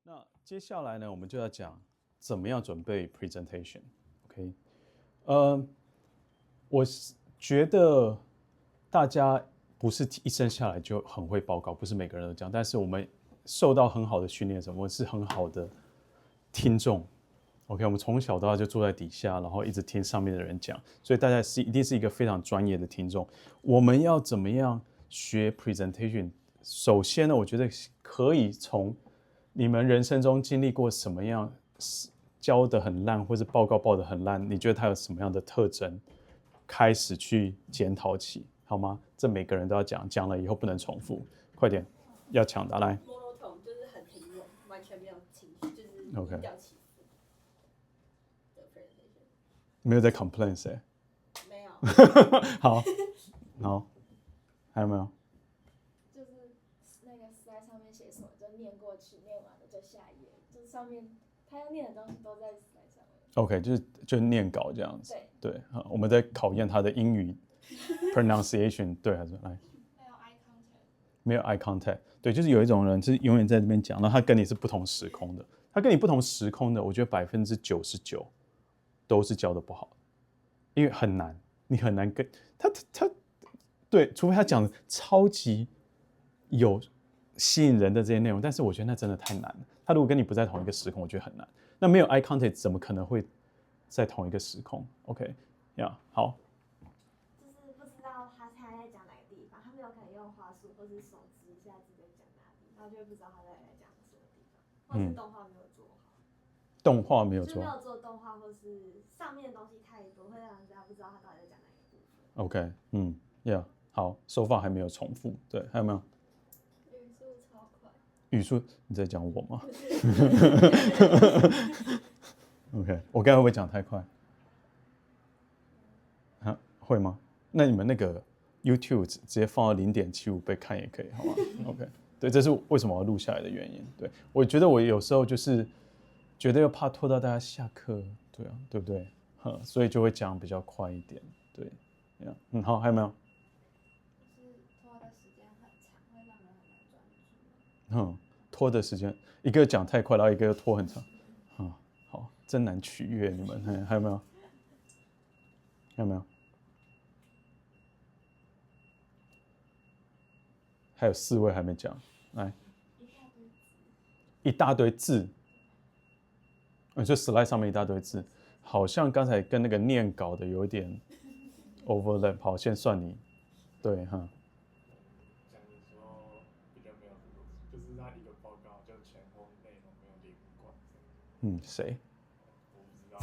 那接下来呢，我们就要讲怎么样准备 presentation。OK，我觉得大家不是一生下来就很会报告，不是每个人都这样。但是我们受到很好的训练，我们是很好的听众。OK， 我们从小到大就坐在底下，然后一直听上面的人讲，所以大家一定是一个非常专业的听众。我们要怎么样学 presentation？ 首先呢，我觉得可以从你们人生中经历过什么样教得很烂，或是报告报得很烂，你觉得它有什么样的特征，开始去检讨起，好吗？这每个人都要讲，讲了以后不能重复，快点，要抢答来。monotone 就是很平稳，完全没有情绪，就是低调起伏的 presentation。没有在 complain 谁？没有。好，还有没有？就是那个 slide 上面写什么就念过去，念完了就下一页，就是上面他要念的东西都在 slide 上面。OK， 就念稿这样子。对，我们在考验他的英语 pronunciation， 对还是来？没有 eye contact。对，就是有一种人是永远在这边讲，然后他跟你是不同时空的。他跟你不同时空的，我觉得99%都是教的不好，因为很难，你很难跟他对，除非他讲的超级有吸引人的这些内容，但是我觉得那真的太难了。他如果跟你不在同一个时空，我觉得很难。那没有 eye contact 怎么可能会在同一个时空 ？OK， 呀、好。就是不知道他在讲哪个地方，他们有可能用话术或是手指一下直接讲哪里，然后就会不知道他在讲什么地方，或是动画没有做好。动画没有做，就是没有做动画，或是上面的东西太多，会让人家不知道他到底在讲哪一部分。OK，好，手法还没有重复，对，还有没有？语速超快。语速，你在讲我吗？OK， 我刚才会不会讲太快？啊，会吗？那你们那个 YouTube 直接放到0.75倍看也可以，好吗？OK， 对，这是为什么我要录下来的原因。对，我觉得我有时候就是觉得又怕拖到大家下课，对啊，对不对？所以就会讲比较快一点，对，好，还有没有？就是拖的时间很长，会让人很难专注。拖的时间，一个讲太快，然后一个又拖很长，好，真难取悦你们。还有没有？还有没有？还有4位还没讲，来，一大堆字，就 slide 上面一大堆字，好像刚才跟那个念稿的有一点 overlap。好，先算你，对讲的时候比较没有很多，就是他一个报告就前后内容没有连贯。谁？我不知道。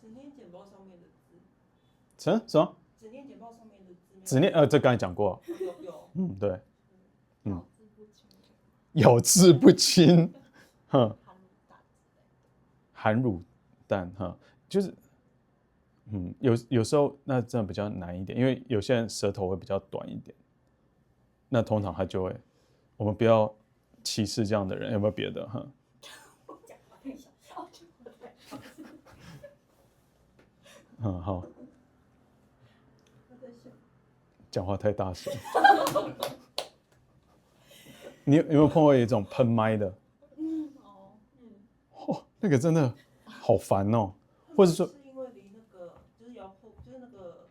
只念简报上面的字。什么？只念简报上面的字。只念这刚才讲过。有。对。咬字不清，含卤蛋，就是，有时候那真的比较难一点，因为有些人舌头会比较短一点，那通常他就会，我们不要歧视这样的人，有没有别的？好，讲话太大声。你有没有碰过一种喷麦的？那个真的好烦哦，或者说是因为离那个就是遥控，就是那个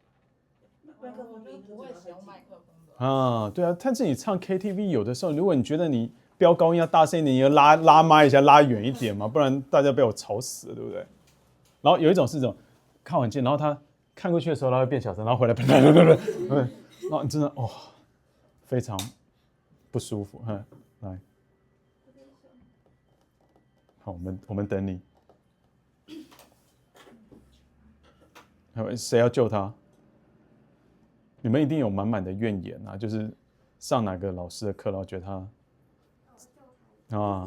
麦克风离那个不会使用麦克风的啊，对啊，但是你唱 KTV 有的时候，如果你觉得你飙高音要大声一点，你要拉麦一下，拉远一点嘛，不然大家被我吵死了，对不对？然后有一种是这种看完镜，然后他看过去的时候，他会变小声，然后回来，然后真的非常不舒服，来，好，我们等你。谁要救他？你们一定有满满的怨言啊，就是上哪个老师的课，然后觉得他可能要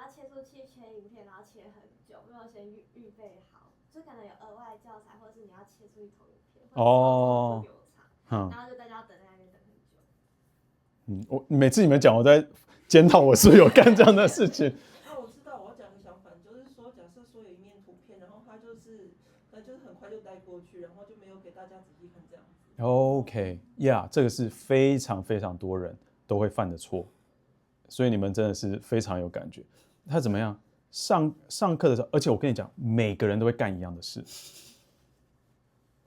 切出去切影片，然后切很久，没有先预备好，就可能有额外教材，或者是你要切出一头影片，或者是流长，然后就大家要等在那边等很久。我每次你们讲，我在检讨我是不是有干这样的事情。我知道我要讲的相反，就是说，假设说有一面图片，然后它就是很快就带过去，然后就没有给大家仔细看这样子。OK， 这个是非常非常多人都会犯的错。所以你们真的是非常有感觉。他怎么样？上课的时候，而且我跟你讲，每个人都会干一样的事，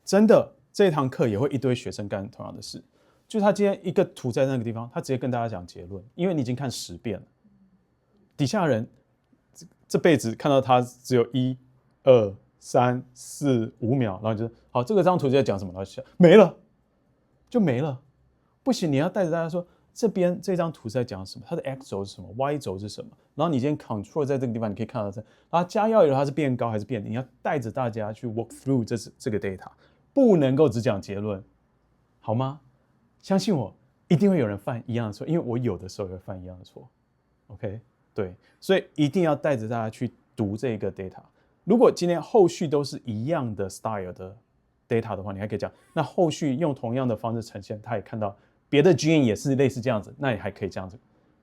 真的，这一堂课也会一堆学生干同样的事。就是他今天一个图在那个地方，他直接跟大家讲结论，因为你已经看10遍了。底下人这辈子看到他只有1、2、3、4、5秒，然后就好，这张图在讲什么，然后没了，就没了。不行，你要带着大家说，这边这张图是在讲什么，它的 x 轴是什么 ，y 轴是什么。然后你今天 control 在这个地方，你可以看到这，然后加药油它是变高还是变低，你要带着大家去 walk through 这个 data， 不能够只讲结论，好吗？相信我，一定会有人犯一样的错，因为我有的时候也会犯一样的错 ，OK？ 对，所以一定要带着大家去读这个 data。如果今天后续都是一样的 style 的 data 的话，你还可以讲，那后续用同样的方式呈现，他也看到别的 gene 也是类似这样子，那也还可以这样子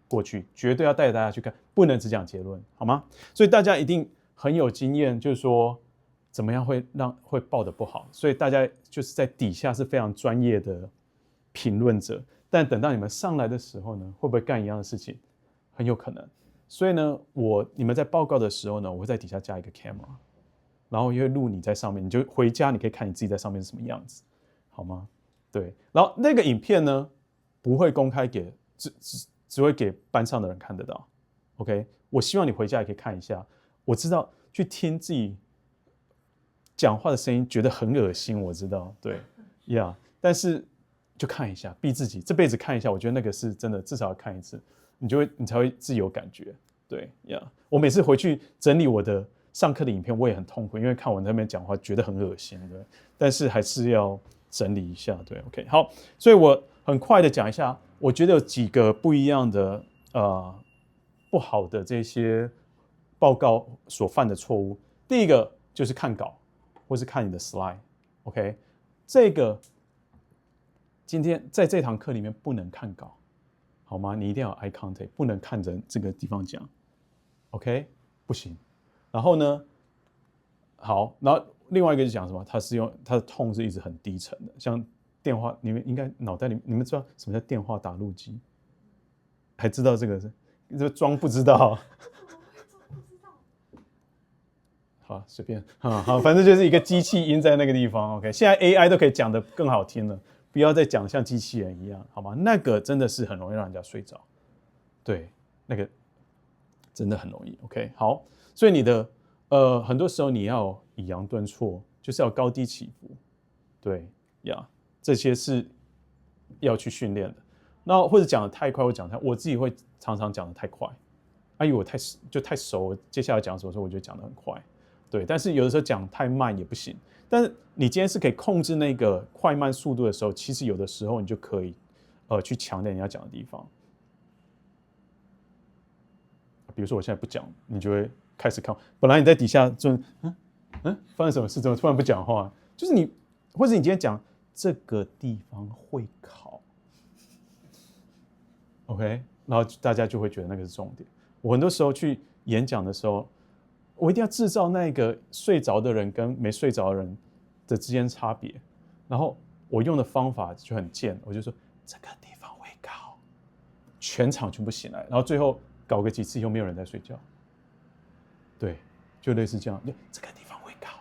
过去，绝对要带着大家去看，不能只讲结论，好吗？所以大家一定很有经验，就是说怎么样会报得不好，所以大家就是在底下是非常专业的评论者，但等到你们上来的时候呢，会不会干一样的事情？很有可能。所以呢，你们在报告的时候呢，我会在底下加一个 camera， 然后也会录你在上面，你就回家你可以看你自己在上面是什么样子，好吗？对，然后那个影片呢不会公开给只会给班上的人看得到 ，OK？ 我希望你回家也可以看一下。我知道去听自己讲话的声音觉得很恶心，我知道，对呀，但是就看一下，逼自己这辈子看一下，我觉得那个是真的，至少要看一次，你才会自己有感觉，对呀。我每次回去整理我的上课的影片，我也很痛苦，因为看我那边讲话觉得很恶心，对，但是还是要整理一下，对 ，OK， 好，所以我很快的讲一下，我觉得有几个不一样的不好的这些报告所犯的错误。第一个就是看稿或是看你的 slide，OK， 这个今天在这堂课里面不能看稿，好吗？你一定要有 eye contact， 不能看着这个地方讲 ，OK， 不行。然后呢，好，然后另外一个就讲什么？它的tone是一直很低沉的，像电话，你们应该脑袋里你们知道什么叫电话打录机？还知道这个是？就装不知道。好，随便，好，反正就是一个机器音在那个地方。OK， 现在 AI 都可以讲得更好听了，不要再讲像机器人一样，好吗？那个真的是很容易让人家睡着，对，那个真的很容易。OK， 好，所以你的很多时候你要抑扬顿挫，就是要高低起伏，对呀，这些是要去训练的。那或者讲得太快，或讲太，我自己会常常讲得太快，因为我太熟，接下来讲什么时候我就讲得很快。对，但是有的时候讲太慢也不行。但是你今天是可以控制那个快慢速度的时候，其实有的时候你就可以去强调你要讲的地方。比如说我现在不讲，你就会开始看。本来你在底下就发生什么事？怎么突然不讲话？就是你，或者你今天讲这个地方会考 ，OK， 然后大家就会觉得那个是重点。我很多时候去演讲的时候，我一定要制造那个睡着的人跟没睡着的人的之间差别，然后我用的方法就很贱，我就说这个地方会考，全场全部醒来，然后最后搞个几次以后没有人在睡觉，对，就类似这样，这个地方会考，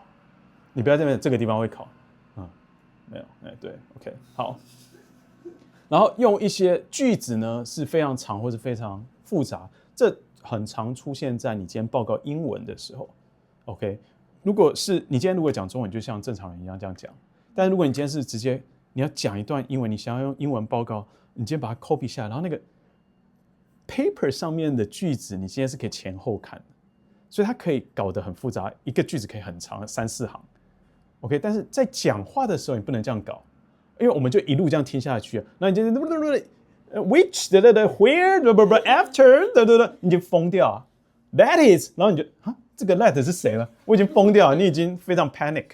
你不要在那边这个地方会考，没有，对 ，OK， 好，然后用一些句子呢是非常长或是非常复杂，这很常出现在你今天报告英文的时候 ，OK？ 如果是你今天如果讲中文，就像正常人一样这样讲，但是如果你今天是直接你要讲一段英文，你想要用英文报告，你今天把它 copy 下来，然后那个 paper 上面的句子，你今天是可以前后看的，所以它可以搞得很复杂，一个句子可以很长，3、4行 ，OK？ 但是在讲话的时候你不能这样搞，因为我们就一路这样听下去，那你今天which where after 你已经疯掉啊 ，that is， 然后你就这个 that 是谁了？我已经疯掉了，你已经非常 panic，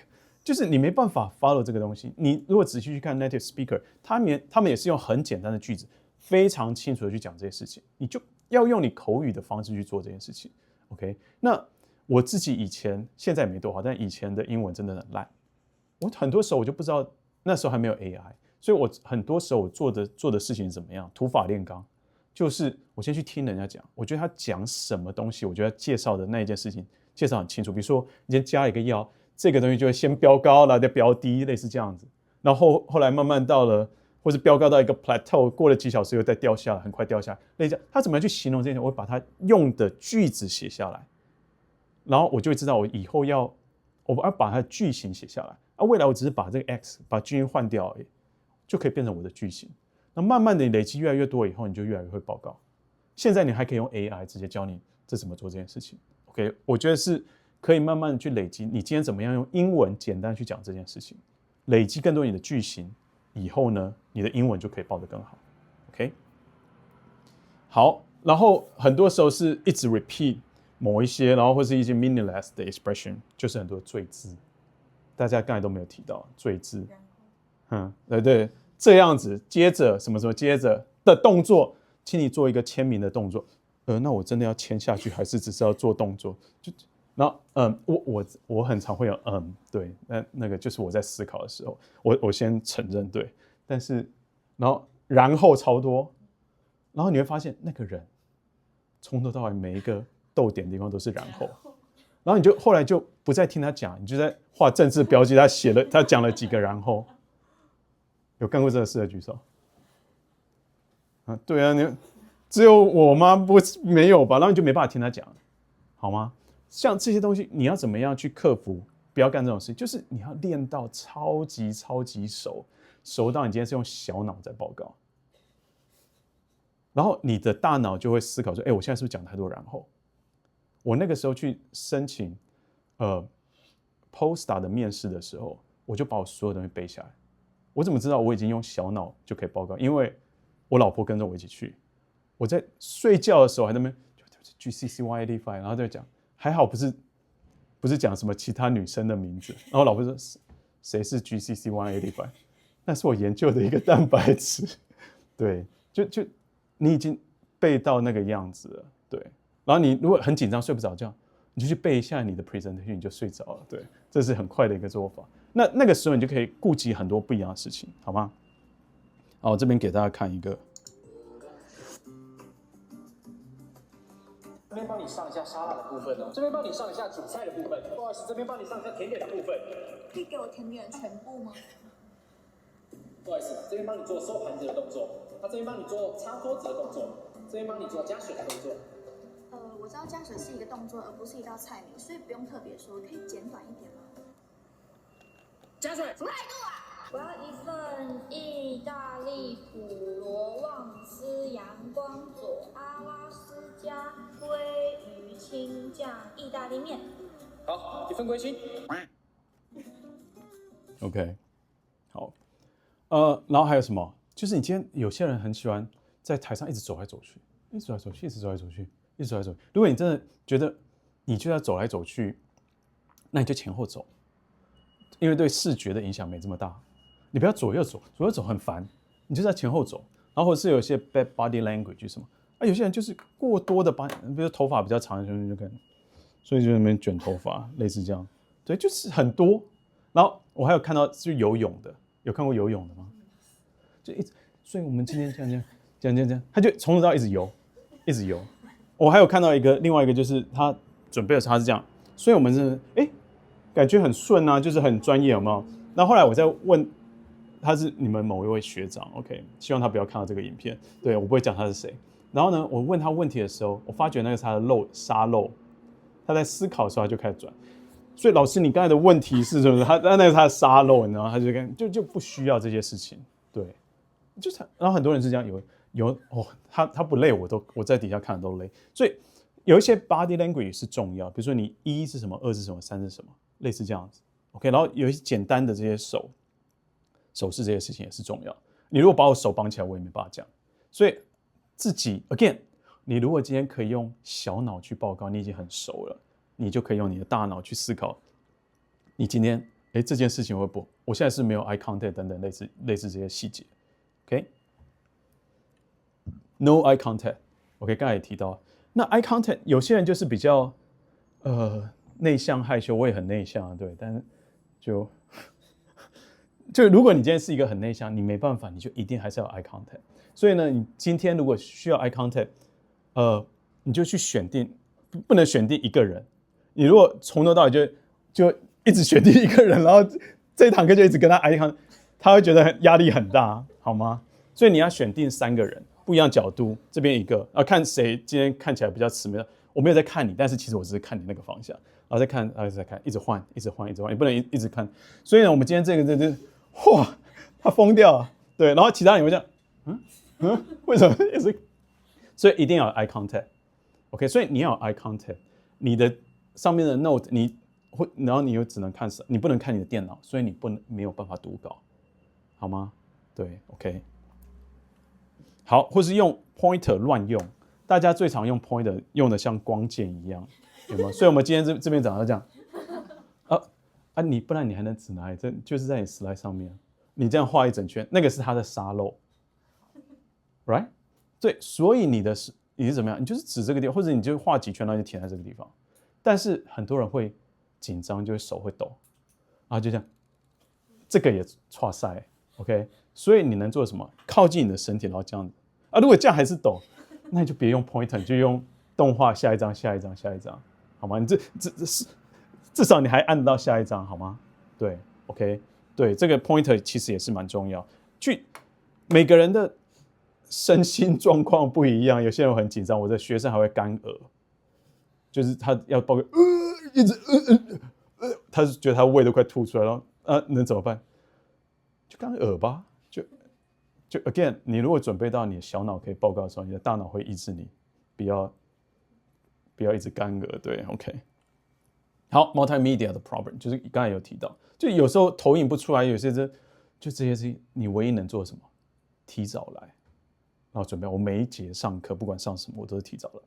就是你没办法 follow 这个东西。你如果仔细去看 native speaker， 他们也是用很简单的句子，非常清楚的去讲这些事情，你就要用你口语的方式去做这件事情。OK， 那我自己现在没多好，但以前的英文真的很烂，我很多时候我就不知道，那时候还没有 AI。所以我很多时候我做的事情是怎么样？土法炼钢，就是我先去听人家讲，我觉得他讲什么东西，我觉得介绍的那一件事情介绍很清楚。比如说，你今天加了一个药，这个东西就会先飙高，然后再飙低，类似这样子。然后后来慢慢到了，或是飙高到一个 plateau， 过了几小时又再掉下来，很快掉下来，类似这样。他怎么样去形容这件事？我会把他用的句子写下来，然后我就会知道我以后要把它的句型写下来。未来我只是把这个 x 把句型换掉而已，就可以变成我的句型。那慢慢的你累积越来越多以后，你就越来越会报告。现在你还可以用 AI 直接教你这怎么做这件事情。OK， 我觉得是可以慢慢的去累积。你今天怎么样用英文简单去讲这件事情，累积更多你的句型以后呢，你的英文就可以报得更好。OK， 好，然后很多时候是一直 repeat 某一些，然后或是一些 meaningless 的 expression， 就是很多赘字，大家刚才都没有提到赘字。对。这样子，接着什么什么，接着的动作，请你做一个签名的动作。那我真的要签下去，还是只是要做动作？然后我很常会有对，那个就是我在思考的时候，我先承认对，但是然后超多，然后你会发现那个人从头到尾每一个逗点的地方都是然后你就后来就不再听他讲，你就在画政治标记，他讲了几个然后。有干过这个事的举手。对啊，你只有我吗？没有吧？然后你就没办法听他讲，好吗？像这些东西，你要怎么样去克服？不要干这种事，就是你要练到超级熟到你今天是用小脑在报告，然后你的大脑就会思考说：我现在是不是讲太多？然后我那个时候去申请Polestar 的面试的时候，我就把我所有东西背下来。我怎么知道我已经用小脑就可以报告？因为我老婆跟着我一起去，我在睡觉的时候还在那边 GCC185， 然后在讲，还好不是讲什么其他女生的名字。然后我老婆说谁是 GCC185？ 那是我研究的一个蛋白质。对，就你已经背到那个样子了，对。然后你如果很紧张睡不着觉，你就去背一下你的 presentation， 你就睡着了。对，这是很快的一个做法。那个时候你就可以顾及很多不一样的事情，好吗？好，我这边给大家看一个。这边帮你上一下沙拉的部分哦，这边帮你上一下主菜的部分。不好意思，这边帮你上一下甜点的部分。可以给我甜点全部吗？不好意思，这边帮你做收盘子的动作，这边帮你做擦桌子的动作，这边帮你做加水的动作。我知道加水是一个动作，而不是一道菜名，所以不用特别说，可以简短一点吗？加水。什么态度啊？我要一份意大利普罗旺斯阳光佐阿拉斯加鲑鱼青酱意大利面。好，一份归心。OK， 好，然后还有什么？就是你今天有些人很喜欢在台上一直走来走去，一直走来走去，一直走来走去，一直走来走去。如果你真的觉得你就要走来走去，那你就前后走，因为对视觉的影响没这么大。你不要左右走，左右走很烦，你就在前后走。然后或者是有一些 bad body language 什么有些人就是过多的比如头发比较长的人就可能，所以就在那边卷头发，类似这样。对，就是很多。然后我还有看到是游泳的，有看过游泳的吗？就一直，所以我们今天这样，他就从头到尾一直游，一直游。我还有看到另外一个就是他准备的时候他是这样，所以我们是感觉很顺啊，就是很专业，有没有？那后来我在问。他是你们某一位学长 ，OK， 希望他不要看到这个影片。对，我不会讲他是谁。然后呢，我问他问题的时候，我发觉那个是他的沙漏，他在思考的时候他就开始转。所以老师，你刚才的问题是什么？那是他的沙漏，你知道吗？他就不需要这些事情。对，就是然后很多人是这样他不累，我在底下看的都累。所以有一些 body language 是重要，比如说你1是什么，2是什么，3是什么，类似这样子。OK， 然后有一些简单的这些手势这些事情也是重要。你如果把我手绑起来，我也没办法讲。所以自己 again， 你如果今天可以用小脑去报告，你已经很熟了，你就可以用你的大脑去思考。你今天这件事情会不？我现在是没有 eye contact 等等类似这些细节。OK，no eye contact。OK， 刚才也提到，那 eye contact 有些人就是比较内向害羞，我也很内向，对，但是就如果你今天是一个很内向，你没办法，你就一定还是要 eye contact。所以呢，你今天如果需要 eye contact，你就去选定，不能选定一个人。你如果从头到尾就一直选定一个人，然后这一堂课就一直跟他 eye contact，他会觉得压力很大，好吗？所以你要选定3个人，不一样角度，这边一个，看谁今天看起来比较慈眉。我没有在看你，但是其实我只是看你那个方向，然后再看，再看，一直换，也不能一直看。所以呢，我们今天这个哇，他疯掉了，对。然后其他人会这样，为什么也是？所以一定要有 eye contact，OK？ 所以你要有 eye contact， 你的上面的 note， 然后你又只能看，你不能看你的电脑，所以你没有办法读稿，好吗？对 ，OK。好，或是用 pointer 乱用。大家最常用 pointer 用的像光剑一样，有没有？所以我们今天这边讲到这样，不然你还能指哪里？这就是在你 slide 上面，你这样画一整圈，那个是它的沙漏 ，right？ 对，所以你是怎么样？你就是指这个地方，或者你就画几圈，然后就填在这个地方。但是很多人会紧张，就会手会抖，然后就这样，这个也剉赛 ，OK？ 所以你能做什么？靠近你的身体，然后这样子如果这样还是抖。那你就别用 pointer， 你就用动画下一张，好吗？你至少你还按得到下一张，好吗？对 ，OK， 对，这个 pointer 其实也是蛮重要。每个人的身心状况不一样，有些人很紧张，我的学生还会干呕，就是他要报告，一直他是觉得他胃都快吐出来了，能怎么办？就干呕吧，就 again， 你如果准备到你的小脑可以报告的时候，你的大脑会抑制你，不要一直干呕，对 ，OK。好 ，multimedia 的 problem 就是刚才有提到，就有时候投影不出来，有些就这些事情，你唯一能做什么？提早来，然后准备。我每一节上课，不管上什么，我都是提早来，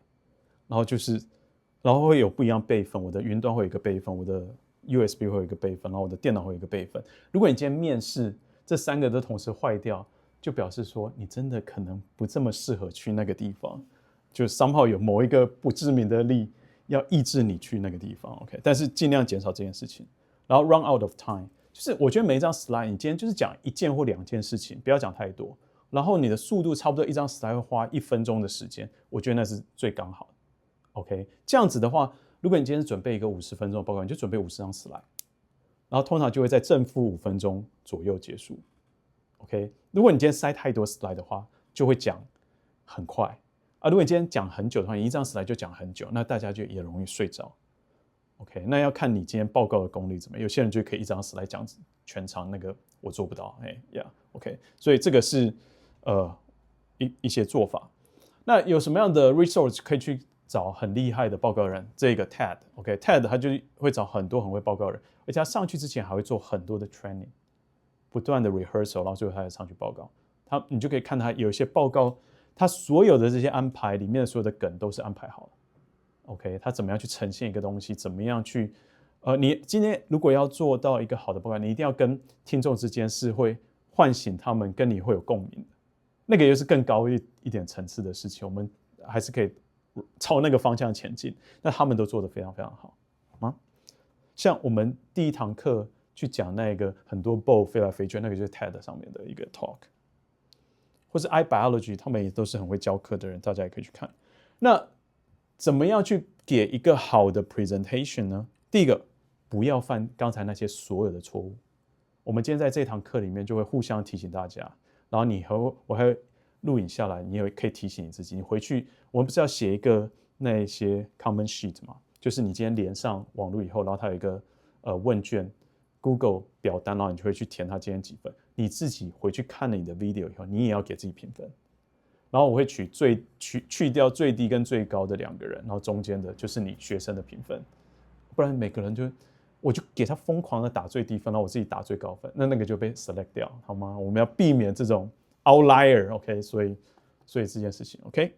然后会有不一样备份，我的云端会有一个备份，我的 USB 会有一个备份，然后我的电脑会有一个备份。如果你今天面试这3个都同时坏掉，就表示说你真的可能不这么适合去那个地方，就 somehow 有某一个不知名的力要抑制你去那个地方 ，OK？ 但是尽量减少这件事情。然后 run out of time， 就是我觉得每一张 slide 你今天就是讲1件或2件事情，不要讲太多。然后你的速度差不多一张 slide 会花1分钟的时间，我觉得那是最刚好的 ，OK？ 这样子的话，如果你今天准备一个50分钟的报告，你就准备50张 slide， 然后通常就会在正负5分钟左右结束。OK， 如果你今天塞太多 slide 的话，就会讲很快如果你今天讲很久的话，你一张 slide 就讲很久，那大家就也容易睡着。OK， 那要看你今天报告的功力怎么样。有些人就可以一张slide讲全场，那个我做不到。OK， 所以这个是一些做法。那有什么样的 resource 可以去找很厉害的报告人？这个 TED，OK，TED 他就会找很多很会报告人，而且他上去之前还会做很多的 training。不断的 rehearsal， 然后最后他才上去报告。你就可以看他有一些报告，他所有的这些安排里面的所有的梗都是安排好的。OK， 他怎么样去呈现一个东西，怎么样去你今天如果要做到一个好的报告，你一定要跟听众之间是会唤醒他们跟你会有共鸣的，那个又是更高一点层次的事情，我们还是可以朝那个方向前进。那他们都做得非常非常好，好吗？像我们第一堂课去讲那个很多 ball 飞来飞去，那个就是 TED 上面的一个 talk， 或是 iBiology， 他们也都是很会教课的人，大家也可以去看。那怎么样去给一个好的 presentation 呢？第一个，不要犯刚才那些所有的错误。我们今天在这堂课里面就会互相提醒大家，然后我还会录影下来，你也可以提醒你自己。你回去，我们不是要写一个那些 comment sheet 吗？就是你今天连上网络以后，然后它有一个问卷。Google 表单，然后你就会去填他今天几分。你自己回去看了你的 video 以后，你也要给自己评分。然后我会去掉最低跟最高的2个人，然后中间的就是你学生的评分。不然每个人我就给他疯狂的打最低分，然后我自己打最高分，那个就被 select 掉，好吗？我们要避免这种 outlier，OK？ 所以这件事情 OK。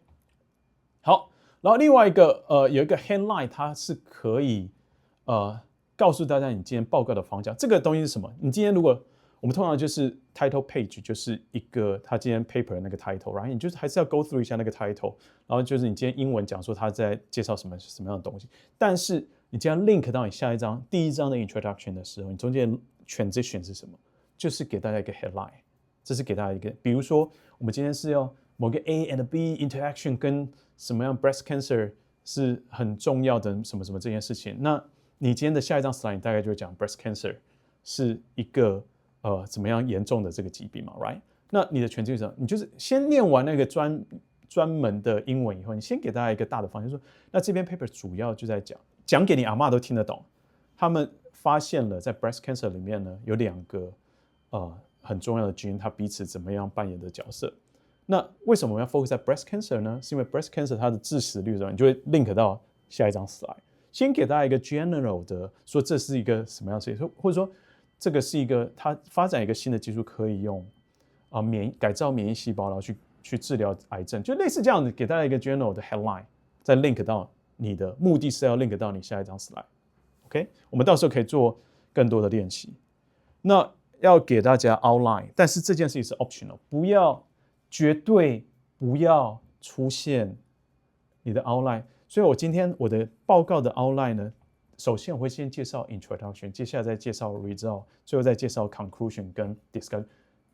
好，然后另外一个有一个 headline， 它是可以告诉大家你今天报告的方向。这个东西是什么？你今天如果我们通常就是 title page， 就是一个他今天 paper 的那个 title， 然后你就是还是要 go through 一下那个 title， 然后就是你今天英文讲说他在介绍什么样的东西。但是你今天 link 到你下一章第1章的 introduction 的时候，你中间 transition 是什么？就是给大家一个 headline， 这是给大家一个，比如说我们今天是要某个 A and B interaction 跟什么样 breast cancer 是很重要的什么什么这件事情。那你今天的下一张 slide 大概就会讲 breast cancer 是一个怎么样严重的这个疾病嘛 ，right？ 那你的全职者，你就是先念完那个专门的英文以后，你先给大家一个大的方向，说那这篇 paper 主要就在讲给你阿嬷都听得懂。他们发现了在 breast cancer 里面呢，有2个很重要的基因，它彼此怎么样扮演的角色。那为什么我们要 focus 在 breast cancer 呢？是因为 breast cancer 它的致死率的时候，你就会 link 到下一张 slide。先给大家一个 general 的，说这是一个什么样的事情，或者说这个是一个它发展一个新的技术，可以用改造免疫细胞，然后去治疗癌症，就类似这样子，给大家一个 general 的 headline， 再 link 到你的目的是要 link 到你下一张 slide。OK， 我们到时候可以做更多的练习。那要给大家 outline， 但是这件事情是 optional， 绝对不要出现你的 outline。所以我今天我的报告的 outline 呢，首先我会先介绍 introduction， 接下来再介绍 result， 最后再介绍 conclusion 跟 discussion。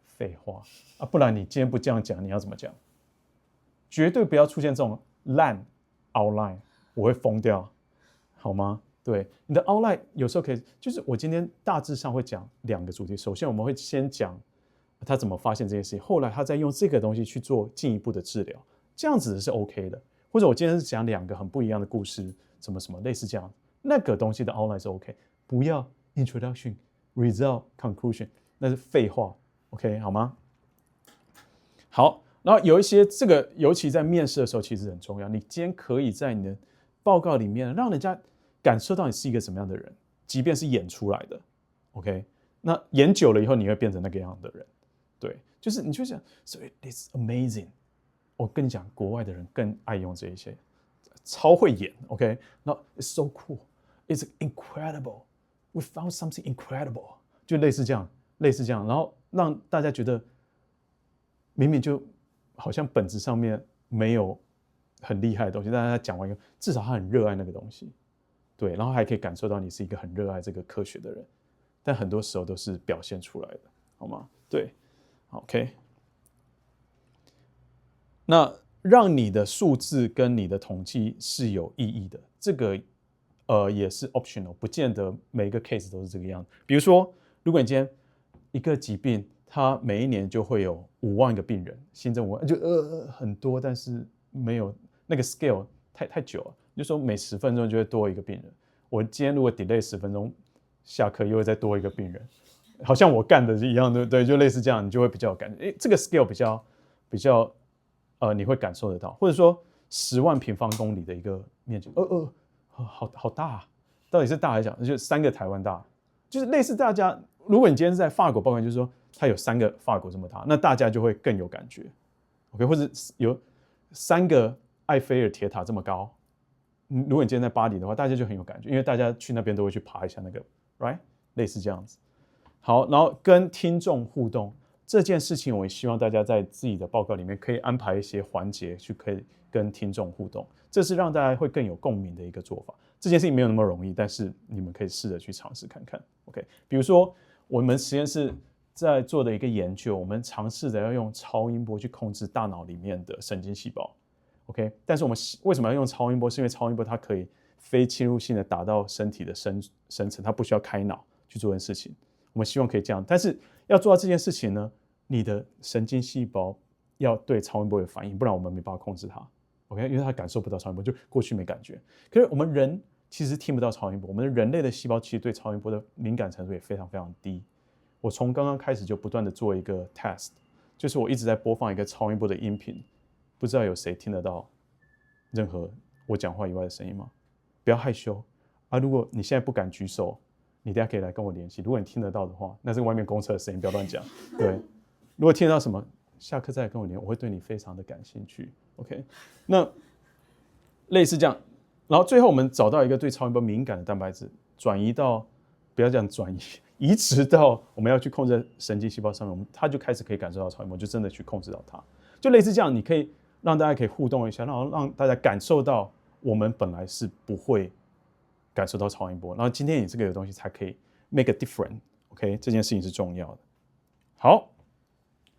废话啊，不然你今天不这样讲，你要怎么讲？绝对不要出现这种烂 outline， 我会疯掉，好吗？对，你的 outline 有时候可以，就是我今天大致上会讲2个主题。首先我们会先讲他怎么发现这件事情，后来他再用这个东西去做进一步的治疗，这样子是 OK 的。或者我今天是讲2个很不一样的故事，什么什么类似这样，那个东西的 outline 是 OK， 不要 introduction、result、conclusion， 那是废话 ，OK 好吗？好，然后有一些这个，尤其在面试的时候，其实很重要。你今天可以在你的报告里面让人家感受到你是一个什么样的人，即便是演出来的 ，OK？ 那演久了以后，你会变成那个样的人，对，就是你就想 ，so it's amazing。我跟你讲，国外的人更爱用这一些，超会演 ，OK？ 那 it's so cool，it's incredible，we found something incredible， 就类似这样，然后让大家觉得明明就好像本质上面没有很厉害的东西，但是他讲完以后，至少他很热爱那个东西。对，然后还可以感受到你是一个很热爱这个科学的人，但很多时候都是表现出来的，好吗？对 ，OK。那让你的数字跟你的统计是有意义的，这个也是 optional， 不见得每一个 case 都是这个样子。比如说，如果你今天一个疾病，它每一年就会有5万个病人，新增5万，就很多，但是没有那个 scale 太久了。就说每10分钟就会多一个病人，我今天如果 delay 10分钟，下课又会再多一个病人，好像我干的一样，对不对？就类似这样，你就会比较有感觉。这个 scale 比较你会感受得到，或者说10万平方公里的一个面积，好大啊！到底是大还是小？就3个台湾大，就是类似大家，如果你今天是在法国报告，就是说它有3个法国这么大，那大家就会更有感觉 ，OK？ 或者有3个埃菲尔铁塔这么高。如果你今天在巴黎的话，大家就很有感觉，因为大家去那边都会去爬一下那个 ，right？ 类似这样子。好，然后跟听众互动这件事情，我也希望大家在自己的报告里面可以安排一些环节，去可以跟听众互动，这是让大家会更有共鸣的一个做法。这件事情没有那么容易，但是你们可以试着去尝试看看 ，OK？ 比如说我们实验室在做的一个研究，我们尝试着要用超音波去控制大脑里面的神经细胞。OK， 但是我们为什么要用超音波？是因为超音波它可以非侵入性的打到身体的深层，它不需要开脑去做这件事情。我们希望可以这样，但是要做到这件事情呢，你的神经细胞要对超音波有反应，不然我们没办法控制它。OK， 因为它感受不到超音波，就过去没感觉。可是我们人其实听不到超音波，我们人类的细胞其实对超音波的敏感程度也非常非常低。我从刚刚开始就不断的做一个 test， 就是我一直在播放一个超音波的音频。不知道有谁听得到任何我讲话以外的声音吗？不要害羞啊！如果你现在不敢举手，你等一下可以来跟我联系。如果你听得到的话，那是外面公车的声音，不要乱讲。对，如果听得到什么，下课再来跟我联系，我会对你非常的感兴趣。OK， 那类似这样，然后最后我们找到一个对超音波敏感的蛋白质，转移到不要讲转移，移植到我们要去控制神经细胞上面，它就开始可以感受到超音波，就真的去控制到它。就类似这样，你可以让大家可以互动一下，然后让大家感受到我们本来是不会感受到超音波，然后今天你这个东西才可以 make a difference，OK？ 这件事情是重要的。好，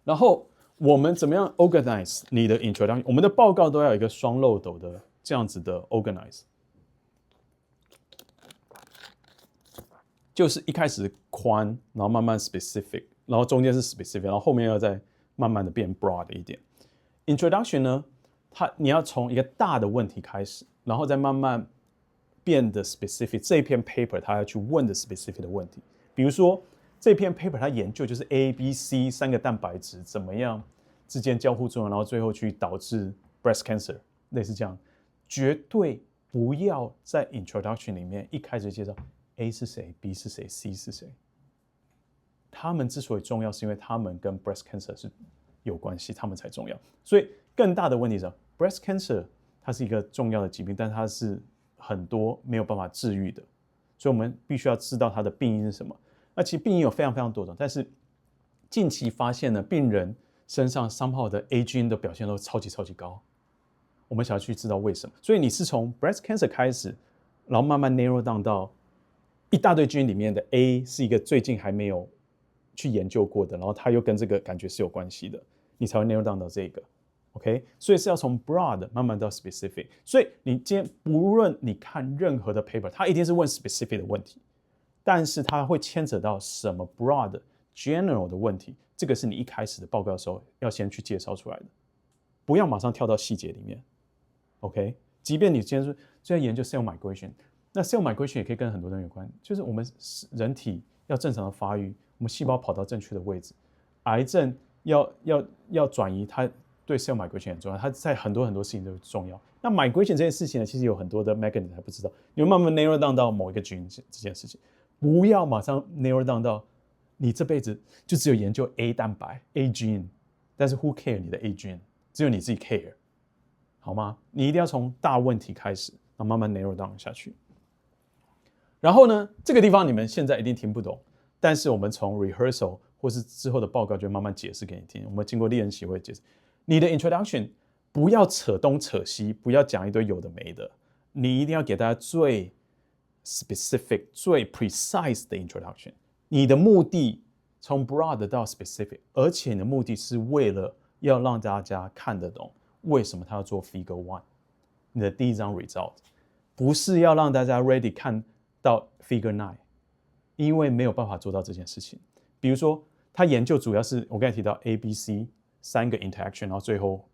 然后我们怎么样 organize 你的 introduction？ 我们的报告都要有一个双漏斗的这样子的 organize， 就是一开始宽，然后慢慢 specific， 然后中间是 specific， 然后后面要再慢慢的变 broad 一点。introduction 呢，你要从一个大的问题开始，然后再慢慢变得 specific。这篇 paper 它要去问的 specific 的问题，比如说这篇 paper 它研究就是 A、B、C 3个蛋白质怎么样之间交互作用，然后最后去导致 breast cancer， 类似这样。绝对不要在 introduction 里面一开始介绍 A 是谁 ，B 是谁 ，C 是谁。他们之所以重要，是因为他们跟 breast cancer 是有关系，他们才重要。所以更大的问题是 ，breast cancer 它是一个重要的疾病，但它是很多没有办法治愈的，所以我们必须要知道它的病因是什么。那其实病因有非常非常多种，但是近期发现呢，病人身上somehow的 A 基因的表现都超级超级高。我们想要去知道为什么，所以你是从 breast cancer 开始，然后慢慢 narrow down 到一大堆基因里面的 A 是一个最近还没有去研究过的，然后它又跟这个感觉是有关系的，你才会 narrow down 到这个。OK， 所以是要从 broad 慢慢到 specific。所以你今天不论你看任何的 paper， 它一定是问 specific 的问题。但是它会牵扯到什么 broad general 的问题，这个是你一开始的报告的时候要先去介绍出来的，不要马上跳到细节里面。OK， 即便你今天就在研究 cell migration， 那 cell migration 也可以跟很多东西有关，就是我们人体要正常的发育，我们细胞跑到正确的位置，癌症要转移，它对 cell migration 很重要，它在很多事情都重要。那 migration 这件事情呢，其实有很多的 mechanism 还不知道，你们慢慢 narrow down 到某一个 gene 这件事情。不要马上 narrow down 到你这辈子就只有研究 A 蛋白 A gene， 但是 who care 你的 A gene， 只有你自己 care， 好吗？你一定要从大问题开始，然后慢慢 narrow down 下去。然后呢，这个地方你们现在一定听不懂，但是我们从 rehearsal 或是之后的报告就慢慢解释给你听。我们经过练习会解释，你的 introduction 不要扯东扯西，不要讲一堆有的没的，你一定要给大家最specific 最 precise 的 introduction， 你的目的从 broad 到 specific， 而且你的目的是为了要让大家看得懂为什么他要做 Figure 1， 你的第一张 result 不是要让大家 ready 看到 Figure 9， 因为没有办法做到这件事情。比如说他研究主要是我刚才提到 A、B、C 3个 interaction， 然后最后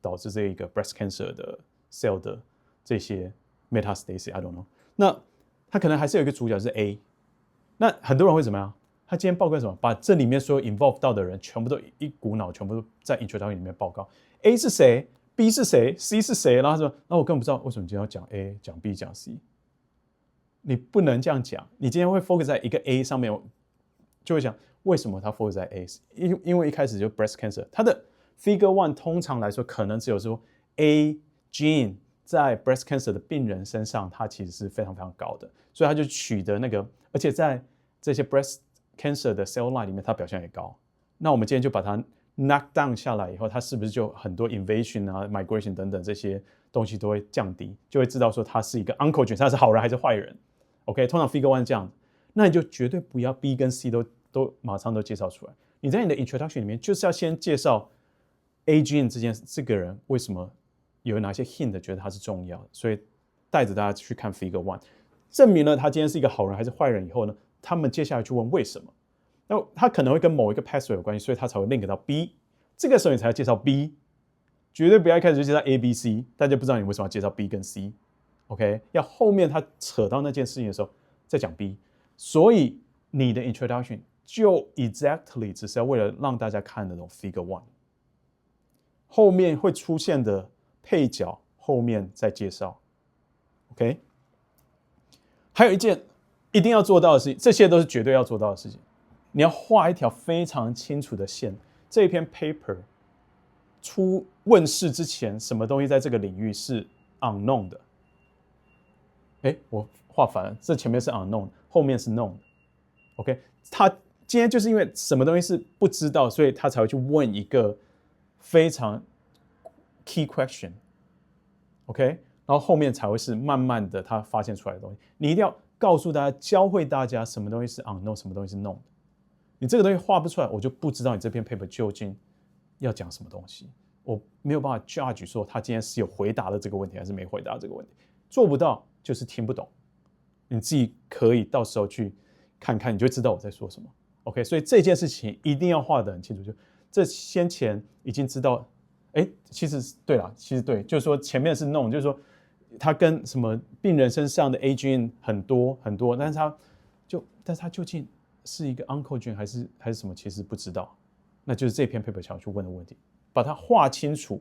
导致这一个 breast cancer 的 cell 的这些 metastasis I don't know， 那他可能还是有一个主角是 A， 那很多人会怎么样？他今天报告什么？把这里面所有 involved 到的人全部都一股脑，全部都在 introduction 里面报告。A 是谁 ？B 是谁 ？C 是谁？然后他说，那我根本不知道为什么今天要讲 A、讲 B、讲 C。你不能这样讲。你今天会 focus 在一个 A 上面，就会想为什么他 focus 在 A？ 因为一开始就 breast cancer， 它的 Figure 1通常来说可能只有说 A gene。在 breast cancer 的病人身上，它其实是非常非常高的，所以他就取得那个，而且在这些 breast cancer 的 cell line 里面，它表现也高。那我们今天就把它 knock down 下来以后，它是不是就很多 invasion 啊、migration 等等这些东西都会降低，就会知道说它是一个 oncogene， 它是好人还是坏人。OK， 通常 Figure 1这样，那你就绝对不要 B 跟 C 都马上都介绍出来。你在你的 introduction 里面就是要先介绍 A gene 这个人为什么。有哪些 hint 觉得他是重要的，所以带着大家去看 Figure 1， 证明了他今天是一个好人还是坏人以后呢，他们接下来去问为什么，那他可能会跟某一个 pathway 有关系，所以他才会 link 到 B， 这个时候你才要介绍 B， 绝对不要一开始就介绍 A、B、C， 大家不知道你为什么要介绍 B 跟 C，OK， 要后面他扯到那件事情的时候再讲 B， 所以你的 introduction 就 exactly 只是要为了让大家看得懂 Figure 1， 后面会出现的配角后面再介绍 ，OK。还有一件一定要做到的事情，这些都是绝对要做到的事情。你要画一条非常清楚的线。这一篇 paper 出问世之前，什么东西在这个领域是 unknown 的？我画反了，这前面是 unknown， 后面是 known。OK， 他今天就是因为什么东西是不知道，所以他才会去问一个非常key question，OK， 然后后面才会是慢慢的他发现出来的东西。你一定要告诉大家，教会大家什么东西是 unknown， 什么东西是 known。你这个东西画不出来，我就不知道你这篇 paper 究竟要讲什么东西，我没有办法 judge 说他今天是有回答了这个问题还是没回答这个问题，做不到就是听不懂。你自己可以到时候去看看，你就知道我在说什么。OK， 所以这件事情一定要画得很清楚，就这先前已经知道，其实对啦，其实对，就是说前面是弄，就是说他跟什么病人身上的 A gene 很多很多，但是他究竟是一个 uncle gene 还是什么，其实不知道。那就是这篇 paper 想要去问的问题，把它画清楚，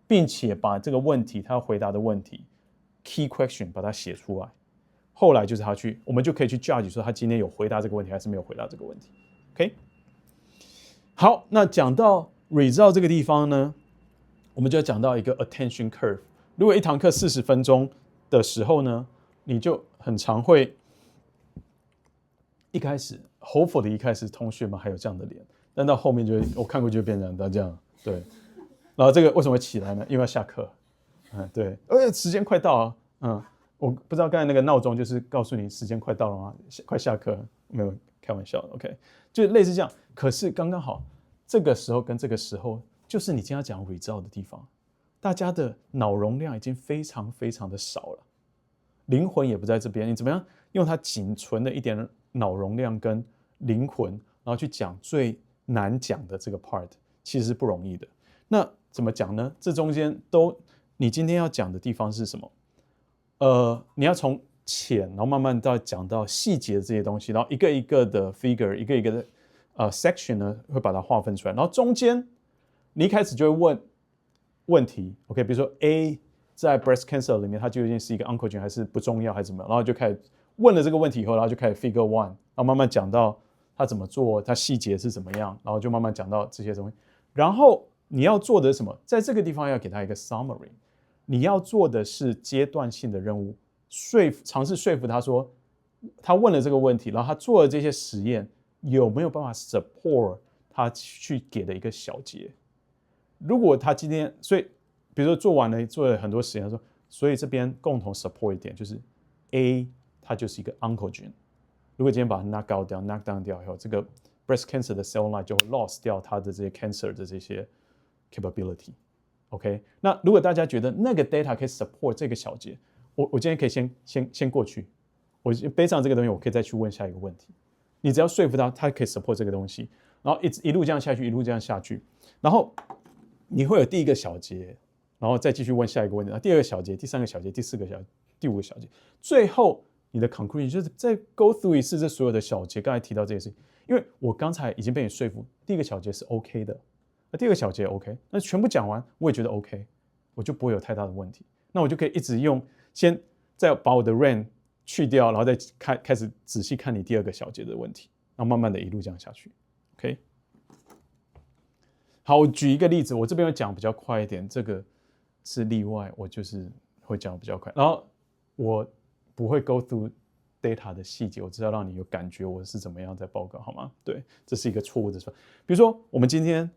并且把这个问题他要回答的问题 key question 把它写出来。后来就是我们就可以去 judge 说他今天有回答这个问题还是没有回答这个问题。OK， 好，那讲到 result 这个地方呢，我们就要讲到一个 attention curve。如果一堂课40分钟的时候呢，你就很常会一开始 hopefully 一开始同学们还有这样的脸，但到后面就会我看过就变成这样，对。然后这个为什么会起来呢？因为要下课，对，时间快到啊，我不知道刚才那个闹钟就是告诉你时间快到了吗？快下课，没有开玩笑的 ，OK， 就类似这样。可是刚刚好，这个时候跟这个时候，就是你今天要讲result的地方，大家的脑容量已经非常非常的少了，灵魂也不在这边。你怎么样用它仅存的一点脑容量跟灵魂，然后去讲最难讲的这个 part， 其实是不容易的。那怎么讲呢？这中间你今天要讲的地方是什么？你要从浅，然后慢慢到讲到细节的这些东西，然后一个一个的 figure， 一个一个的section 呢，会把它划分出来。然后中间你一开始就会问问题 ，OK， 比如说 A 在 breast cancer 里面，它究竟是一个 uncle gene 还是不重要还是怎么样？然后就开始问了这个问题以后，然后就开始 figure one， 然后慢慢讲到他怎么做，他细节是怎么样，然后就慢慢讲到这些东西。然后你要做的是什么？在这个地方要给他一个 summary。你要做的是阶段性的任务，尝试说服他说，他问了这个问题，然后他做了这些实验，有没有办法 support 他去给的一个小结？如果他今天，所以比如说做了很多实验，他说，所以这边共同 support 一点就是 A 它就是一个 uncle gene。如果今天把它 knock down 掉以后，这个 breast cancer 的 cell line 就会 lost 掉它的这些 cancer 的这些 capability。OK， 那如果大家觉得那个 data 可以 support 这个小节，我今天可以先过去，我背上这个东西，我可以再去问下一个问题。你只要说服他可以 support 这个东西，然后一路这样下去，一路这样下去，然后你会有第一个小节，然后再继续问下一个问题，然后第二个小节、第三个小节、第四个小节、第五个小节，最后你的 conclusion 就是再 go through 一次这所有的小节。刚才提到这些事情，因为我刚才已经被你说服，第一个小节是 OK 的。那第二个小节 OK， 那全部讲完我也觉得 OK， 我就不会有太大的问题。那我就可以一直先再把我的 RAN 去掉，然后再开始仔细看你第二个小节的问题，然后慢慢的一路这样下去。OK， 好，我举一个例子，我这边会讲比较快一点，这个是例外，我就是会讲比较快，然后我不会 go through data 的细节，我只要让你有感觉我是怎么样在报告，好吗？对，这是一个错误的说法。比如说我们今天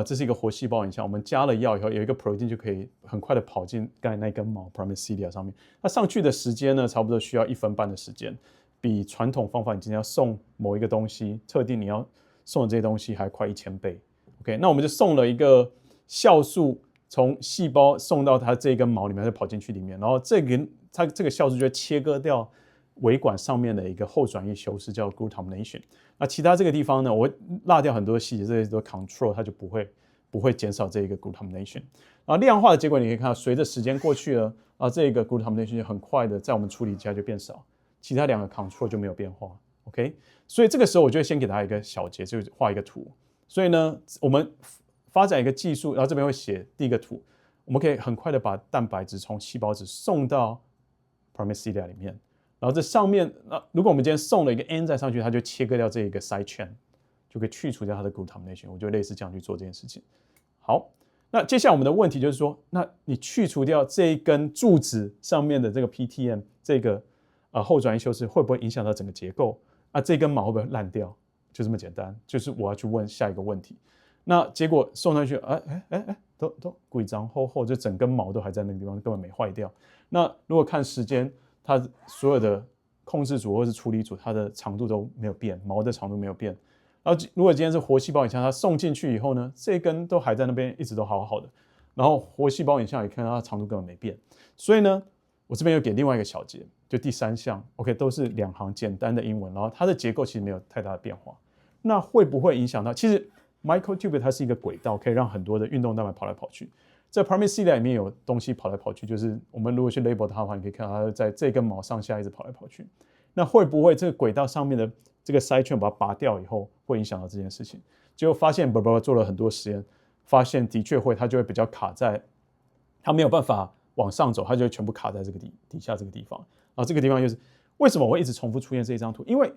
这是一个活细胞影像，我们加了药以后，有一个 protein 就可以很快的跑进刚才那根毛 primary cilia 上面。它上去的时间呢，差不多需要1分半的时间，比传统方法你今天要送某一个东西，特定你要送的这些东西还快1000倍。OK， 那我们就送了一个酵素从细胞送到它这根毛里面，就跑进去里面，然后这个酵素就会切割掉维管上面的一个后转译修饰叫 glutamation。那其他这个地方呢，我会落掉很多细节，这些都 control 它就不会减少这个 glutamation。然后量化的结果你可以看到，随着时间过去了，这个 glutamation 就很快的在我们处理下就变少，其他两个 control 就没有变化。OK， 所以这个时候我就会先给它一个小节，就画一个图。所以呢，我们发展一个技术，然后这边会写第一个图，我们可以很快的把蛋白质从细胞质送到 primary cilia 里面。然后这上面，如果我们今天送了一个 enzyme 上去，它就切割掉这一个 side chain， 就可以去除掉它的 glutamation。我就类似这样去做这件事情。好，那接下来我们的问题就是说，那你去除掉这一根柱子上面的这个 PTM 这个后转移修饰，会不会影响到整个结构？这根毛会不会烂掉？就这么简单，就是我要去问下一个问题。那结果送上去，都规章厚，就整根毛都还在那个地方，根本没坏掉。那如果看时间，它所有的控制组或是处理组，它的长度都没有变，毛的长度没有变，然后如果今天是活细胞影像，它送进去以后呢，这一根都还在那边，一直都好好的。然后活细胞影像也看到它长度根本没变，所以呢，我这边又给另外一个小节，就第3项 ，OK， 都是2行简单的英文，然后它的结构其实没有太大的变化。那会不会影响到？其实 microtubule 它是一个轨道，可以让很多的运动蛋白跑来跑去。在 primary cilia 里面有东西跑来跑去，就是我们如果去 label 它的话，你可以看到它在这根毛上下一直跑来跑去。那会不会这个轨道上面的这个 side chain 把它拔掉以后，会影响到这件事情？结果发现做了很多实验，发现的确会，它就会比较卡在，它没有办法往上走，它就会全部卡在这个底下这个地方。然后这个地方就是为什么我会一直重复出现这一张图？因为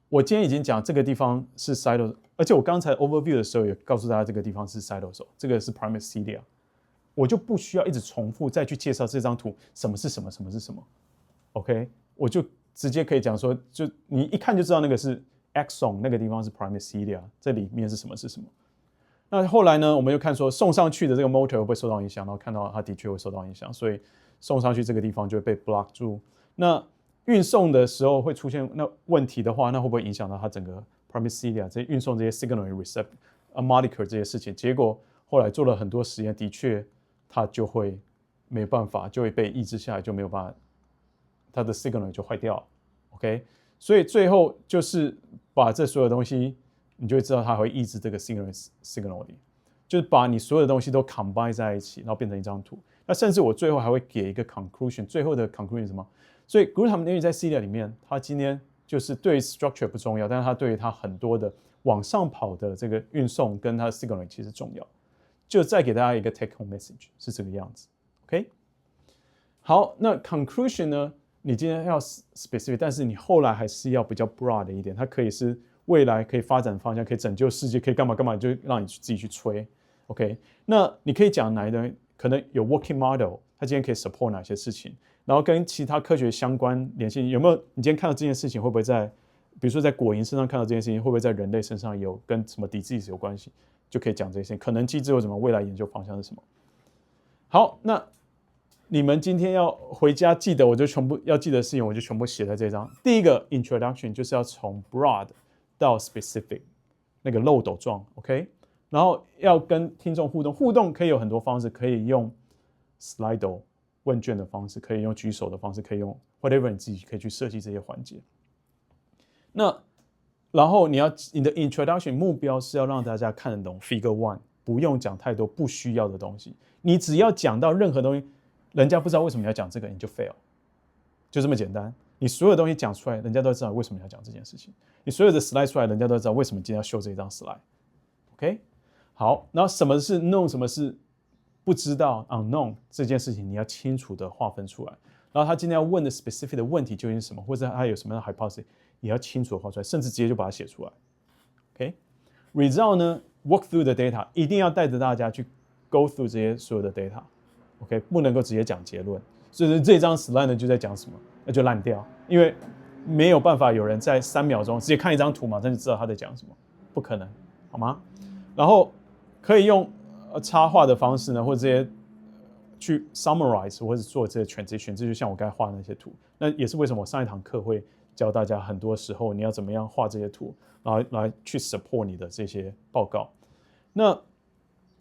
我今天已经讲这个地方是 cytosol， 而且我刚才 overview 的时候也告诉大家这个地方是 cytosol， 这个是 primary cilia， 我就不需要一直重复再去介绍这张图什么是什么，什么是什么。OK， 我就直接可以讲说，就你一看就知道那个是 axon， 那个地方是 primary cilia， 这里面是什么是什么。那后来呢，我们又看说送上去的这个 motor 会不会受到影响，然后看到它的确会受到影响，所以送上去这个地方就会被 block 住。那运送的时候会出现那问题的话，那会不会影响到它整个 primary cilia 这些运送这些 signaling receptor、molecule 这些事情？结果后来做了很多实验，的确它就会没办法，就会被抑制下来，就没有办法，它的 signal 就坏掉了。OK， 所以最后就是把这所有东西，你就会知道它会抑制这个 signaling， 就是把你所有的东西都 combine 在一起，然后变成一张图。那甚至我最后还会给一个 conclusion， 最后的 conclusion 是什么？所以 glutamate 在 cilia 里面，它今天就是对 structure 不重要，但是它对于它很多的往上跑的这个运送跟它的 signaling 其实重要。就再给大家一个 take home message 是这个样子 ，OK？ 好，那 conclusion 呢？你今天要 specific， 但是你后来还是要比较 broad 一点，它可以是未来可以发展方向，可以拯救世界，可以干嘛干嘛，就让你自己去吹 ，OK？ 那你可以讲哪一种？可能有 working model， 它今天可以 support 哪些事情，然后跟其他科学相关联系，有没有？你今天看到这件事情会不会在，比如说在果蝇身上看到这件事情，会不会在人类身上有跟什么 disease 有关系？就可以讲这些，可能机制或什么，未来研究方向是什么？好，那你们今天要回家记得，我就全部要记得的事情，我就全部写在这张。第一个 introduction 就是要从 broad 到 specific 那个漏斗状 ，OK？ 然后要跟听众互动，互动可以有很多方式，可以用 Slido 问卷的方式，可以用举手的方式，可以用 whatever 你自己可以去设计这些环节。那然后你的 introduction 目标是要让大家看得懂 Figure 1， 不用讲太多不需要的东西。你只要讲到任何东西，人家不知道为什么你要讲这个，你就 fail， 就这么简单。你所有东西讲出来，人家都知道为什么你要讲这件事情。你所有的 slide 出来，人家都知道为什么今天要秀这一张 slide。OK， 好，然后什么是 known， 什么是不知道 unknown 这件事情，你要清楚的划分出来。然后他今天要问的 specific 的问题究竟是什么，或者他有什么样的 hypothesis， 也要清楚的画出来，甚至直接就把它写出来。OK，result 呢 ，work through the data， 一定要带着大家去 go through 这些所有的 data。OK， 不能够直接讲结论。所以这张 slide 呢就在讲什么，那就烂掉，因为没有办法有人在3秒钟直接看一张图马上就知道他在讲什么，不可能，好吗？然后可以用插画的方式呢，或者直接去 summarize 或者做这些 transition， 这就像我刚才画的那些图。那也是为什么我上一堂课会教大家，很多时候你要怎么样画这些图，然后来去 support 你的这些报告。那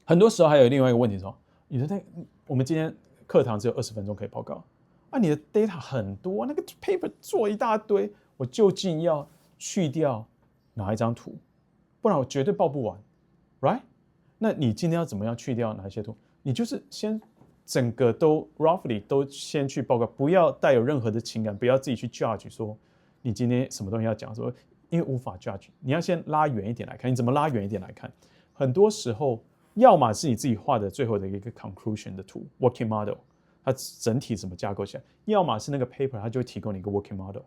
很多时候还有另外一个问题说，我们今天课堂只有20分钟可以报告，你的 data 很多，那个 paper 做一大堆，我究竟要去掉哪一张图？不然我绝对报不完 ，right？ 那你今天要怎么样去掉哪一些图？你就是先整个都 roughly 都先去报告，不要带有任何的情感，不要自己去 judge 说你今天什么东西要讲，说因为无法 judge， 你要先拉远一点来看。你怎么拉远一点来看？很多时候，要么是你自己画的最后的一个 conclusion 的图 working model， 它整体怎么架构起来；要么是那个 paper 它就会提供你一个 working model，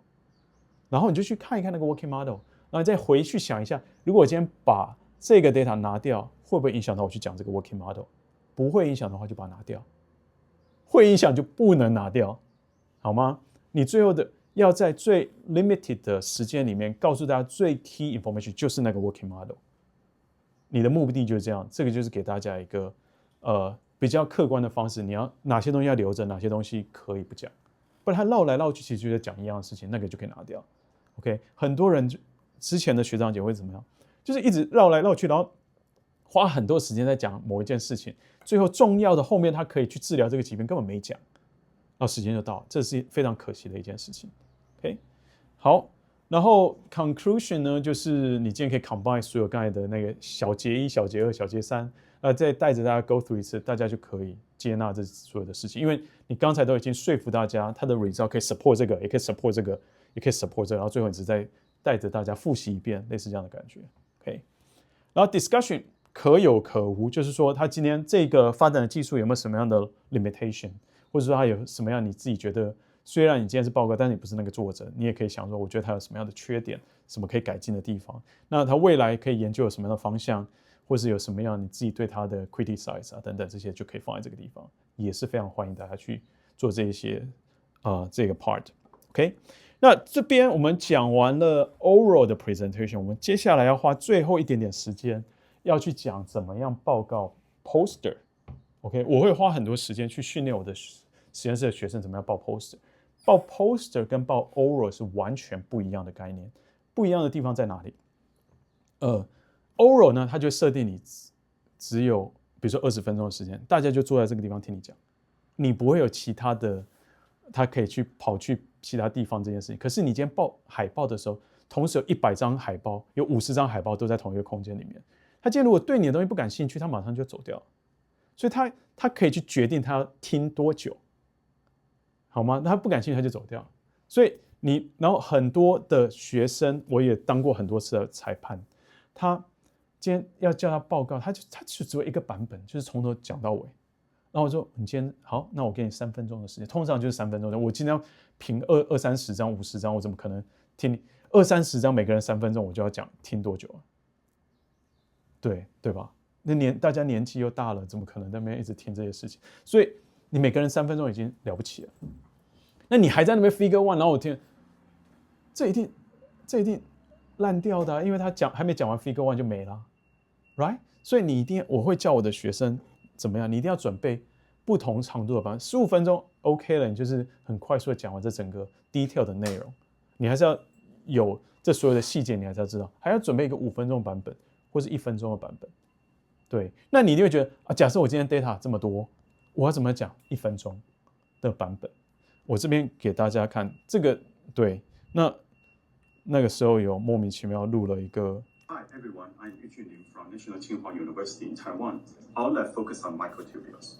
然后你就去看一看那个 working model， 然后你再回去想一下，如果我今天把这个 data 拿掉，会不会影响到我去讲这个 working model？ 不会影响的话就把它拿掉，会影响就不能拿掉，好吗？你最后的要在最 limited 的时间里面告诉大家最 key information 就是那个 working model。你的目的就是这样，这个就是给大家一个比较客观的方式，你要哪些东西要留着，哪些东西可以不讲，不然他绕来绕去，其实就在讲一样的事情，那个就可以拿掉。OK， 很多人之前的学长姐会怎么样？就是一直绕来绕去，然后花很多时间在讲某一件事情，最后重要的后面他可以去治疗这个疾病根本没讲，然后时间就到了，这是非常可惜的一件事情。OK， 好，然后 conclusion 呢，就是你今天可以 combine 所有刚才的那个小节1、小节2、小节3，再带着大家 go through 一次，大家就可以接纳这所有的事情，因为你刚才都已经说服大家，他的 result 可以 support 这个，也可以 support 这个，也可以 support 这个，然后最后你只在带着大家复习一遍，类似这样的感觉。OK， 然后 discussion 可有可无，就是说他今天这个发展的技术有没有什么样的 limitation， 或者说他有什么样你自己觉得，虽然你今天是报告，但是你不是那个作者，你也可以想说，我觉得他有什么样的缺点，什么可以改进的地方，那他未来可以研究有什么样的方向，或是有什么样你自己对他的 criticize 等等，这些就可以放在这个地方，也是非常欢迎大家去做这一些这个 part。OK， 那这边我们讲完了 oral 的 presentation， 我们接下来要花最后一点点时间，要去讲怎么样报告 poster。OK， 我会花很多时间去训练我的实验室的学生怎么样报 poster。报 poster 跟报 oral 是完全不一样的概念，不一样的地方在哪里？oral 呢，它就设定你只有比如说20分钟的时间，大家就坐在这个地方听你讲，你不会有其他的，他可以跑去其他地方这件事情。可是你今天报海报的时候，同时有100张海报，有50张海报都在同一个空间里面。他今天如果对你的东西不感兴趣，他马上就走掉了。所以他可以去决定他要听多久，好吗？那他不感兴趣他就走掉了。所以然后很多的学生，我也当过很多次的裁判，他今天要叫他报告，他就只有一个版本，就是从头讲到尾。然后我说你今天好，那我给你3分钟的时间，通常就是3分钟的。我今天要评20-30张、50张，我怎么可能听你20-30张，每个人3分钟，我就要讲听多久啊？对吧？那大家年纪又大了，怎么可能在那边一直听这些事情？所以你每个人3分钟已经了不起了。那你还在那边 figure one， 然后我听，这一定烂掉的因为他还没讲完 figure one 就没了 ，right？ 所以你我会叫我的学生怎么样？你一定要准备不同长度的版本，15分钟 OK 了，你就是很快速的讲完这整个 detail 的内容，你还是要有这所有的细节，你还是要知道，还要准备一个5分钟版本或是1分钟的版本。对，那你一定会觉得假设我今天 data 这么多，我要怎么讲1分钟的版本？我这边给大家看这个，对，那个时候有莫名其妙录了一个。Hi everyone, I'm Yu Junlin from National Tsinghua University in Taiwan. Our lab focuses on microtubules.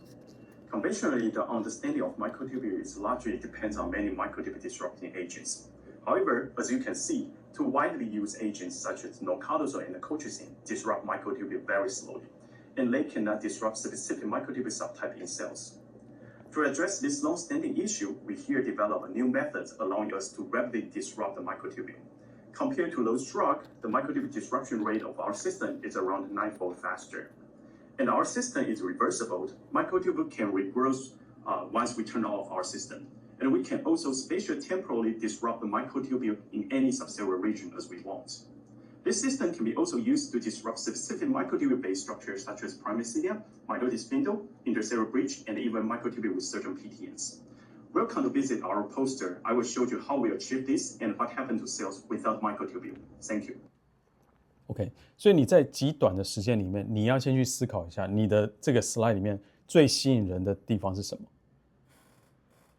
Conventionally, the understanding of microtubules largely depends on many microtubule disrupting agents. However, as you can see, two widely used agents such as nocardozole and colchicine disrupt microtubule very slowly, and they cannot disrupt specific microtubule subtype in cells. To address this long-standing issue, we here develop a new method allowing us to rapidly disrupt the microtubule. Compared to those drugs, the microtubule disruption rate of our system is around 9-fold faster. And our system is reversible. Microtubule can regrow once we turn off our system. And we can also spatio-temporally disrupt the microtubule in any subcellular region as we want. This system can be also used to disrupt specific microtubule-based structures such as primary cilia, mitotic spindle, intercellular bridge, and even microtubule with certain PTNs. Welcome to visit our poster. I will show you how we achieve this and what happened to cells without microtubule. Thank you. OK， 所以你在极短的时间里面，你要先去思考一下，你的这个 slide 里面最吸引人的地方是什么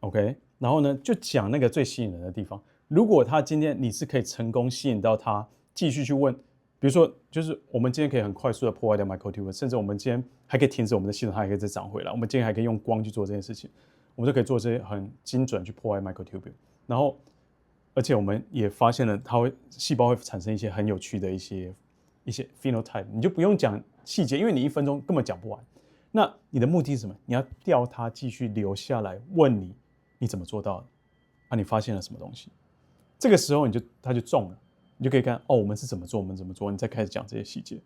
？OK， 然后呢，就讲那个最吸引人的地方。如果他今天你是可以成功吸引到他继续去问，比如说，就是我们今天可以很快速的破坏掉 microtubule， 甚至我们今天还可以停止我们的系统，它还可以再长回来。我们今天还可以用光去做这件事情，我们就可以做这些很精准去破坏 microtubule。然后，而且我们也发现了，细胞会产生一些很有趣的一些 phenotype， 你就不用讲细节，因为你1分钟根本讲不完。那你的目的是什么？你要调他继续留下来问你怎么做到的？你发现了什么东西？这个时候他就中了。你就可以看我们是怎么做，你再开始讲这些细节。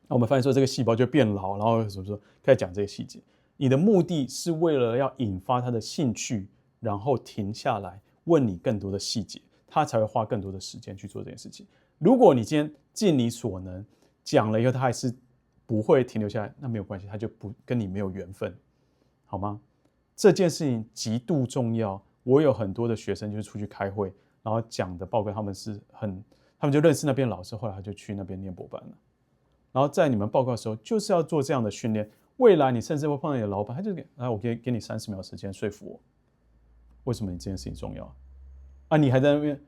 那我们发现说这个细胞就变老，然后什么说开始讲这些细节。你的目的是为了要引发他的兴趣，然后停下来问你更多的细节，他才会花更多的时间去做这件事情。如果你今天尽你所能讲了以后，他还是不会停留下来，那没有关系，他就不跟你没有缘分，好吗？这件事情极度重要。我有很多的学生就是出去开会。然后讲的报告，他们是很他们就认识那边老师，后来他就去那边念博班了。然后在你们报告的时候，就是要做这样的训练。未来你甚至会碰到你的老板，他就我给你30秒时间说服我，为什么你这件事情重要啊？你还在那边，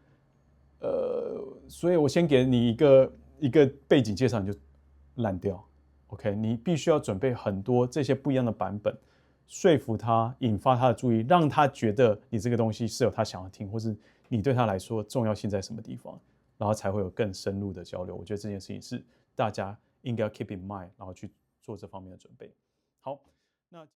所以我先给你一个背景介绍，你就烂掉。OK， 你必须要准备很多这些不一样的版本，说服他，引发他的注意，让他觉得你这个东西是有他想要听，或是你对他来说重要性在什么地方，然后才会有更深入的交流。我觉得这件事情是大家应该要 keep in mind， 然后去做这方面的准备。好，那